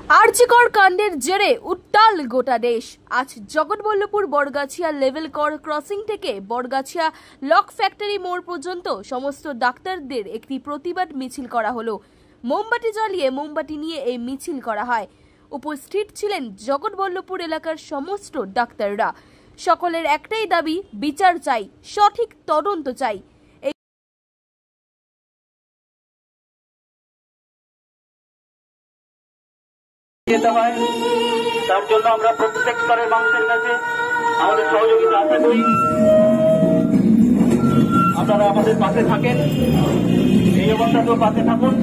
আরজিকর কাণ্ডের জেরে উত্তাল গোটা দেশ। আজ জগৎবল্লভপুর বড়গাছিয়া লেভেল কর ক্রসিং থেকে বড়গাছিয়া লক ফ্যাক্টরি মোড় পর্যন্ত সমস্ত ডাক্তারদের একটি প্রতিবাদ মিছিল করা হলো। মোমবাতি জ্বালিয়ে মোমবাতি নিয়ে এই মিছিল করা হয়। উপস্থিত ছিলেন জগৎবল্লভপুর এলাকার সমস্ত ডাক্তাররা। সকলের একটাই দাবি, বিচার চাই, সঠিক তদন্ত চাই। তার জন্য আমরা প্রত্যেক স্তরের মানুষের কাছে আমাদের সহযোগিতা আশা করি। আপনারা আমাদের পাশে থাকেন, এই অবস্থাতেও পাশে থাকুন,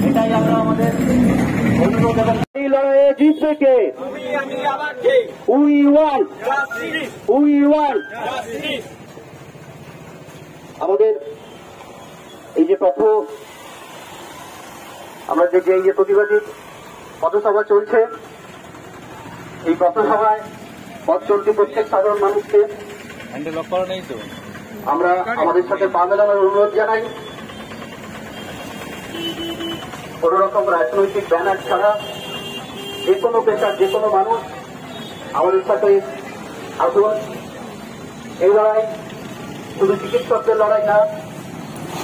এটাই আমরা আমাদের অনুরোধ। এবং এই লড়াইয়ে জিতবে কে? আমাদের এই যে আমরা যে প্রতিবাদী পথসভা চলছে, এই পথসভায় পথ চলতি প্রত্যেক সাধারণ মানুষকে আমরা আমাদের সাথে পা মেলানোর অনুরোধ জানাই। কোন রকম রাজনৈতিক ব্যানার ছাড়া যে কোনো পেশার যে কোনো মানুষ আমাদের সাথে আসুন। এই লড়াই শুধু চিকিৎসকদের লড়াই না,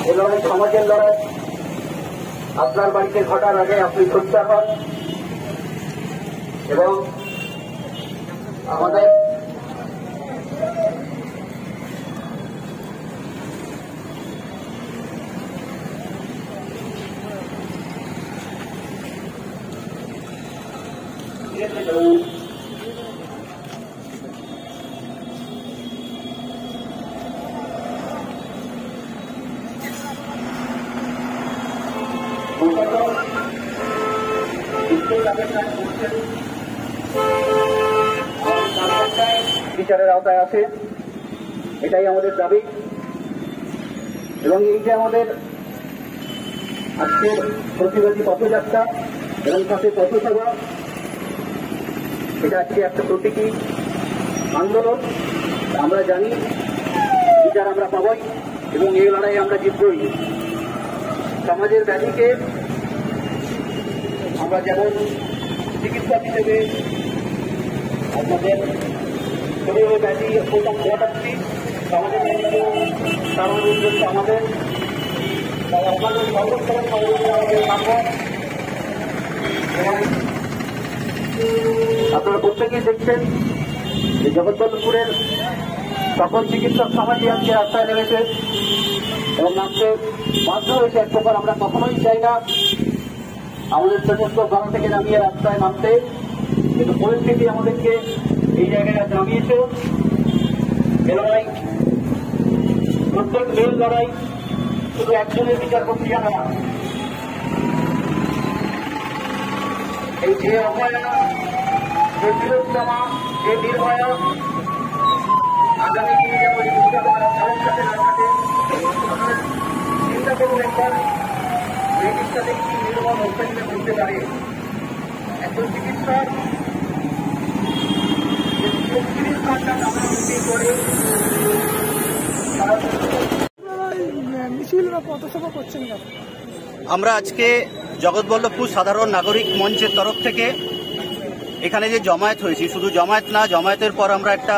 এই লড়াই সমাজের লড়াই। আপনার বাড়িতে ঘটার আগে আপনি সোচ্চার হন এবং আমাদের বিচারের আওতায় আছে, এটাই আমাদের দাবি। এবং এই যে আমাদের আজকের প্রতিবাদী পথযাত্রা এবং সাথে পথসভা, এটা আজকে একটা প্রতীকী আন্দোলন। আমরা জানি বিচার আমরা পাবই এবং এই লড়াই আমরা জিতবই। সমাজের ব্যাধিকে আমরা যেমন চিকিৎসক হিসেবে আপনাদের শরীরের ব্যাধি প্রথম ঘটাচ্ছি, সমাজের ব্যাধিকে কারণ উদ্দেশ্য আমাদের, তাই আপনাদের সর্বস্তরের সহযোগিতা আমাদের মানব। আপনারা প্রত্যেকেই দেখছেন যে জগৎবল্লভপুরের সকল চিকিৎসক সমাজই আজকে রাস্তায় নেমেছে এবং নামতে বাধ্য হয়েছে। এক প্রকার আমরা কখনোই চাই না আমাদের সমস্ত গ্রাম থেকে নামিয়ে রাস্তায় নামতে, কিন্তু পরিস্থিতি আমাদেরকে এই জায়গায় নামিয়েছে। এ লড়াই প্রত্যেক মেল লড়াই, শুধু একজনের বিচার প্রক্রিয়া না। এই যে অভয়া, যে তিলোত্তমা, যে নির্ভয়া, আগামী দিনে যেমন কারোর সাথে না থাকে, চিন্তা করুন একবার এই জিনিসটাতে কি নির্মল অত্যাচার করতে পারে একজন চিকিৎসক। আমরা আজকে জগৎবল্লভপুর সাধারণ নাগরিক মঞ্চের তরফ থেকে এখানে যে জমায়েত হয়েছি, শুধু জমায়েত না, জমায়েতের পর আমরা একটা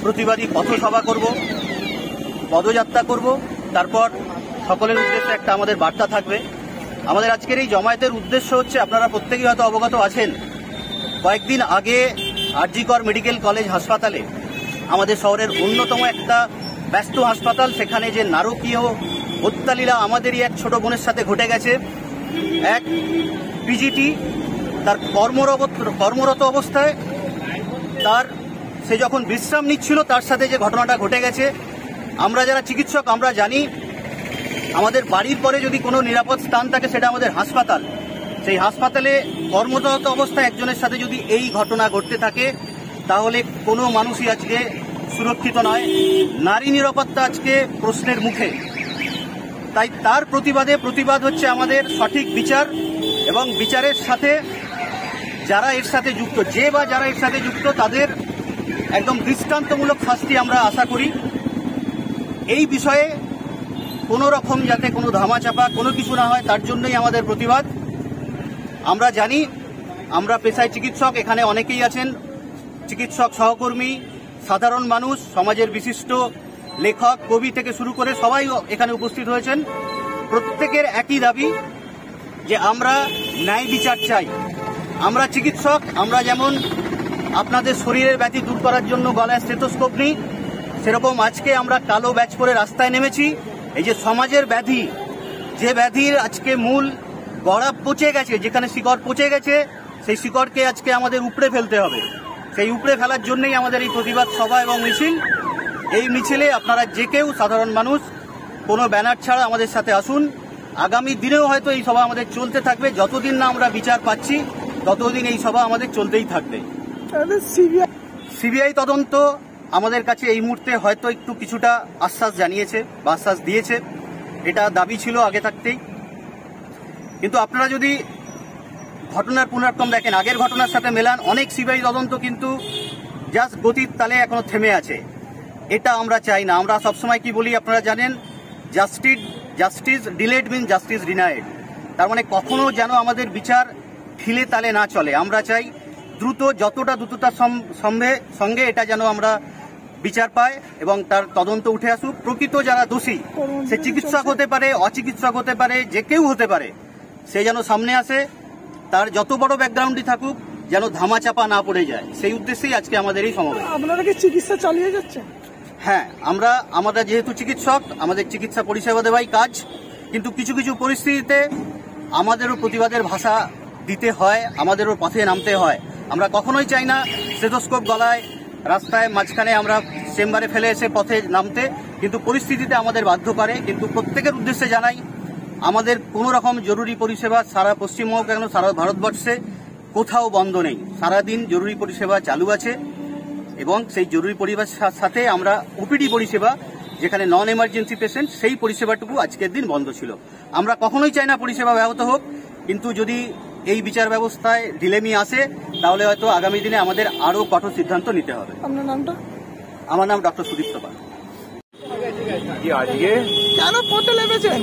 প্রতিবাদী পথসভা করব, পদযাত্রা করব, তারপর সকলের উদ্দেশ্যে একটা আমাদের বার্তা থাকবে। আমাদের আজকের এই জমায়েতের উদ্দেশ্য হচ্ছে, আপনারা প্রত্যেকেই হয়তো অবগত আছেন, কয়েকদিন আগে আরজিকর মেডিকেল কলেজ হাসপাতালে, আমাদের শহরের অন্যতম একটা ব্যস্ত হাসপাতাল, সেখানে যে নারকীয় হত্যালীলা আমাদেরই এক ছোট বোনের সাথে ঘটে গেছে। এক পিজিটি তার কর্মরত অবস্থায় সে যখন বিশ্রাম নিচ্ছিল, তার সাথে যে ঘটনাটা ঘটে গেছে, আমরা যারা চিকিৎসক আমরা জানি আমাদের বাড়ির পরে যদি কোনো নিরাপদ স্থান থাকে সেটা আমাদের হাসপাতাল। সেই হাসপাতালে কর্মরত অবস্থায় একজনের সাথে যদি এই ঘটনা ঘটতে থাকে, তাহলে কোনো মানুষই আজকে সুরক্ষিত নয়। নারী নিরাপত্তা আজকে প্রশ্নের মুখে। তাই তার প্রতিবাদ হচ্ছে আমাদের সঠিক বিচার, এবং বিচারের সাথে যারা এর সাথে যুক্ত, যারা এর সাথে যুক্ত, তাদের একদম দৃষ্টান্তমূলক শাস্তি আমরা আশা করি। এই বিষয়ে কোনো রকম যাতে কোনো ধামাচাপা কোনো কিছু না হয়, তার জন্যই আমাদের প্রতিবাদ। আমরা জানি, আমরা পেশায় চিকিৎসক, এখানে অনেকেই আছেন চিকিৎসক, সহকর্মী, সাধারণ মানুষ, সমাজের বিশিষ্ট লেখক, কবি থেকে শুরু করে সবাই এখানে উপস্থিত হয়েছেন। প্রত্যেকের একই দাবি যে আমরা ন্যায় বিচার চাই। আমরা চিকিৎসক, আমরা যেমন আপনাদের শরীরের ব্যাধি দূর করার জন্য গলায় স্টেথোস্কোপ নিই, সেরকম আজকে আমরা কালো ব্যাচ পরে রাস্তায় নেমেছি। এই যে সমাজের ব্যাধি, যে ব্যাধির আজকে মূল গড়া পচে গেছে, যেখানে শিকড় পচে গেছে, সেই শিকড়কে আজকে আমাদের উপড়ে ফেলতে হবে। সেই উপড়ে ফেলার জন্যই আমাদের এই প্রতিবাদ সভা এবং মিছিল। এই মিছিলে আপনারা যে কেউ সাধারণ মানুষ কোনো ব্যানার ছাড়া আমাদের সাথে আসুন। আগামী দিনেও হয়তো এই সভা আমাদের চলতে থাকবে। যতদিন না আমরা বিচার পাচ্ছি ততদিন এই সভা আমাদের চলতেই থাকবে। সিবিআই তদন্ত আমাদের কাছে এই মুহূর্তে হয়তো একটু কিছুটা আশ্বাস জানিয়েছে বা আশ্বাস দিয়েছে, এটা দাবি ছিল আগে থাকতেই। কিন্তু আপনারা যদি ঘটনার পুনরাক্রম দেখেন, আগের ঘটনার সাথে মেলান, অনেক সিবিআই তদন্ত কিন্তু জাস্ট গতির তালে এখনো থেমে আছে। এটা আমরা চাই না। আমরা সবসময় কি বলি আপনারা জানেন, জাস্টিস ডিলেড মিন জাস্টিস ডিনাইড। তার মানে কখনো যেন আমাদের বিচার ঢিলে তালে না চলে। আমরা চাই দ্রুত, যতটা দ্রুততার সঙ্গে এটা যেন আমরা বিচার পাই এবং তার তদন্ত উঠে আসুক। প্রকৃত যারা দোষী, সে চিকিৎসক হতে পারে, অচিকিৎসক হতে পারে, যে কেউ হতে পারে, সে যেন সামনে আসে। তার যত বড় ব্যাকগ্রাউন্ডই থাকুক, যেন ধামাচাপা না পড়ে যায়, সেই উদ্দেশ্যেই আজকে আমাদের এই সমাবেশ। আপনারা কি চিকিৎসা চালিয়ে যাচ্ছেন? হ্যাঁ, আমরা যেহেতু চিকিৎসক, আমাদের চিকিৎসা পরিষেবা দেওয়াই কাজ। কিন্তু কিছু কিছু পরিস্থিতিতে আমাদেরও প্রতিবাদের ভাষা দিতে হয়, আমাদেরও পথে নামতে হয়। আমরা কখনোই চাই না স্টেথোস্কোপ গলায় রাস্তায় মাঝখানে আমরা চেম্বারে ফেলে এসে পথে নামতে, কিন্তু পরিস্থিতিতে আমাদের বাধ্য করে। কিন্তু প্রত্যেকের উদ্দেশ্যে জানাই, আমাদের কোনো রকম জরুরি পরিষেবা সারা পশ্চিমবঙ্গ কেন সারা ভারতবর্ষে কোথাও বন্ধ নেই। সারাদিন জরুরি পরিষেবা চালু আছে এবং সেই জরুরি পরিষেবার সাথে আমরা ওপিডি পরিষেবা, যেখানে নন এমার্জেন্সি পেশেন্ট, সেই পরিষেবাটুকু আজকের দিন বন্ধ ছিল। আমরা কখনোই চাই না পরিষেবা ব্যাহত হোক, কিন্তু যদি এই বিচার ব্যবস্থায় ঢিলেমি আসে তাহলে হয়তো আগামী দিনে আমাদের আরও কঠোর সিদ্ধান্ত নিতে হবে। আপনার নামটা? আমার নাম ডক্টর সুদীপ্ত পাল। আজকে কেন পথে নেমেছেন?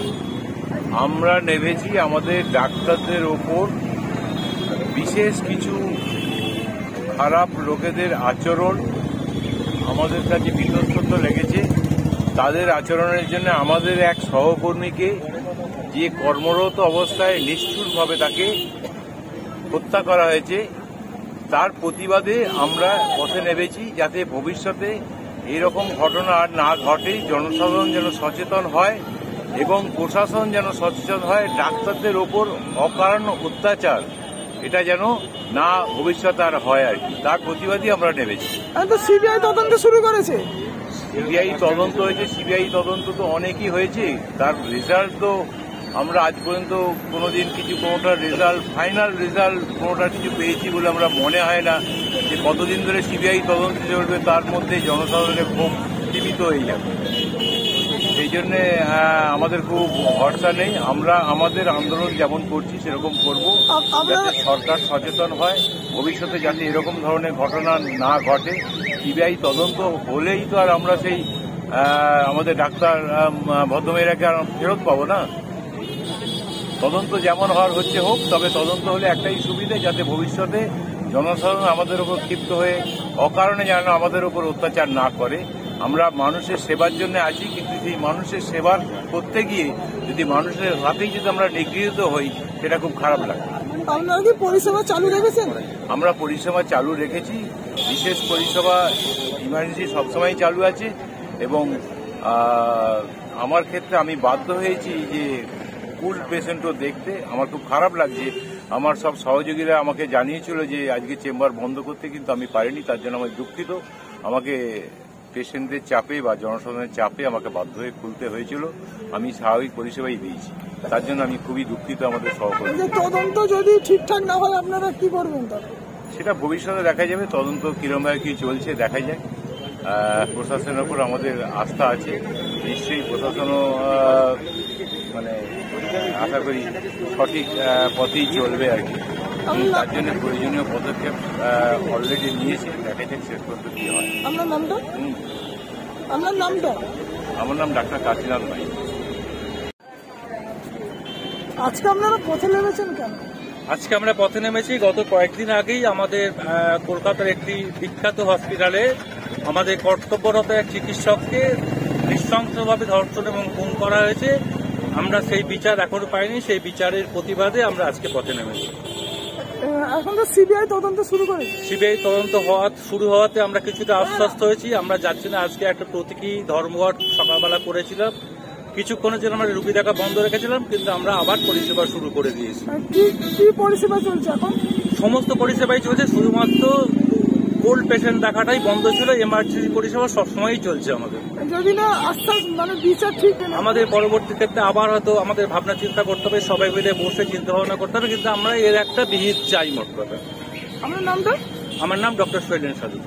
আমরা নেমেছি আমাদের ডাক্তারদের ওপর বিশেষ কিছু খারাপ লোকেদের আচরণ আমাদের কাছে বিতস্ত লেগেছে। তাদের আচরণের জন্য আমাদের এক সহকর্মীকে, যে কর্মরত অবস্থায় নিষ্ঠুরভাবে তাকে হত্যা করা হয়েছে, তার প্রতিবাদে আমরা পথে নেমেছি, যাতে ভবিষ্যতে এরকম ঘটনা আর না ঘটে, জনসাধারণ যেন সচেতন হয় এবং প্রশাসন যেন সচেতন হয়। ডাক্তারদের ওপর অকারণ অত্যাচার এটা যেন না ভবিষ্যতে আর হয় আর কি, তার প্রতিবাদই আমরা নেমেছি। সিবিআই তদন্ত শুরু করেছে। সিবিআই তদন্ত হয়েছে, সিবিআই তদন্ত তো অনেকই হয়েছে, তার রেজাল্ট তো আমরা আজ পর্যন্ত কোনোদিন কোনোটা রেজাল্ট, ফাইনাল রেজাল্ট কোনোটা কিছু পেয়েছি বলে আমরা মনে হয় না। যে কতদিন ধরে সিবিআই তদন্ত চলবে, তার মধ্যে জনসাধারণের ক্ষোভ সীমিত হয়ে যাবে। সেই জন্যে আমাদের খুব ভরসা নেই। আমরা আমাদের আন্দোলন যেমন করছি সেরকম করব, যাতে সরকার সচেতন হয়, ভবিষ্যতে যাতে এরকম ধরনের ঘটনা না ঘটে। সিবিআই তদন্ত হলেই তো আর আমরা সেই আমাদের ডাক্তার ভদ্রমেয়েরাকে আর ফেরত পাবো না। তদন্ত যেমন হওয়ার হচ্ছে হোক, তবে তদন্ত হলে একটাই সুবিধা, যাতে ভবিষ্যতে জনসাধারণ আমাদের উপর ক্ষিপ্ত হয়ে অকারণে যেন আমাদের উপর অত্যাচার না করে। আমরা মানুষের সেবার জন্য আছি, কিন্তু সেই মানুষের সেবা করতে গিয়ে যদি মানুষের হাতেই যদি আমরা নিগৃহীত হই, সেটা খুব খারাপ লাগে। আপনারা কি পরিষেবা চালু রেখেছেন? আমরা পরিষেবা চালু রেখেছি, বিশেষ পরিষেবা ইমার্জেন্সি সবসময় চালু আছে। এবং আমার ক্ষেত্রে আমি বাধ্য হয়েছি যে ফুল পেশেন্টও দেখতে। আমার খুব খারাপ লাগছে। আমার সব সহযোগীরা আমাকে জানিয়েছিল যে আজকে চেম্বার বন্ধ করতে, কিন্তু আমি পারিনি, তার জন্য আমি দুঃখিত। আমাকে পেশেন্টদের চাপে বা জনসাধারণের চাপে আমাকে বাধ্য হয়ে খুলতে হয়েছিল। আমি স্বাভাবিক পরিষেবাই দিয়েছি, তার জন্য আমি খুবই দুঃখিত। আমাদের সহকর্মী তদন্ত যদি ঠিকঠাক না হয় আপনারা কি করবেন? সেটা ভবিষ্যতে দেখা যাবে। তদন্ত কিরমভাবে কি চলছে দেখা যায়। প্রশাসনের উপর আমাদের আস্থা আছে, নিশ্চয়ই প্রশাসনও মানে আশা করি সঠিক পথেই চলবে আর কি। তার জন্য প্রয়োজনীয় পদক্ষেপ অলরেডি নিয়েছে, দেখা যাক শেষ পর্যন্ত কি হয়। আপনার নামটা? আমার নাম ডাক্তার কাশীনাথ ভাই। আজকে আপনারা পথে নেমেছেন কেন? আজকে আমরা পথে নেমেছি। গত কয়েকদিন আগেই আমাদের কলকাতার একটি বিখ্যাত হসপিটালে আমাদের কর্তব্যরত এক চিকিৎসককে নৃশংসভাবে ধর্ষণ এবং খুন করা হয়েছে। আমরা সেই বিচার এখনো পাইনি, সেই বিচারের প্রতিবাদে আমরা আজকে পথে নেমেছি। এখন তো সিবিআই তদন্ত শুরু করেছে। সিবিআই তদন্ত শুরু হওয়াতে আমরা কিছুটা আশ্বস্ত হয়েছি। আমরা যাচ্ছি না, আজকে একটা প্রতীকী ধর্মঘট সকালবেলা করেছিলাম, কিছুক্ষণের জন্য আমরা রুগী দেখা বন্ধ রেখেছিলাম, কিন্তু আমরা আবার পরিষেবা শুরু করে দিয়েছি। কি পরিষেবা চলছে এখন? সমস্ত পরিষেবাই চলছে, শুধুমাত্র কোল্ড পেশেন্ট দেখাটাই বন্ধ ছিল। এমার্জেন্সি পরিষেবা সবসময়ই চলছে আমাদের। যদি না আশ্বাস বিচার ঠিক আমাদের পরবর্তী ক্ষেত্রে আবার হয়তো আমাদের ভাবনা চিন্তা করতে হবে, সবাই মিলে বসে চিন্তা ভাবনা করতে হবে, কিন্তু আমরা এর একটা বিহিত চাই মোট কথা। আমার নামটা? আমার নাম ডক্টর শৈলেন সাধু।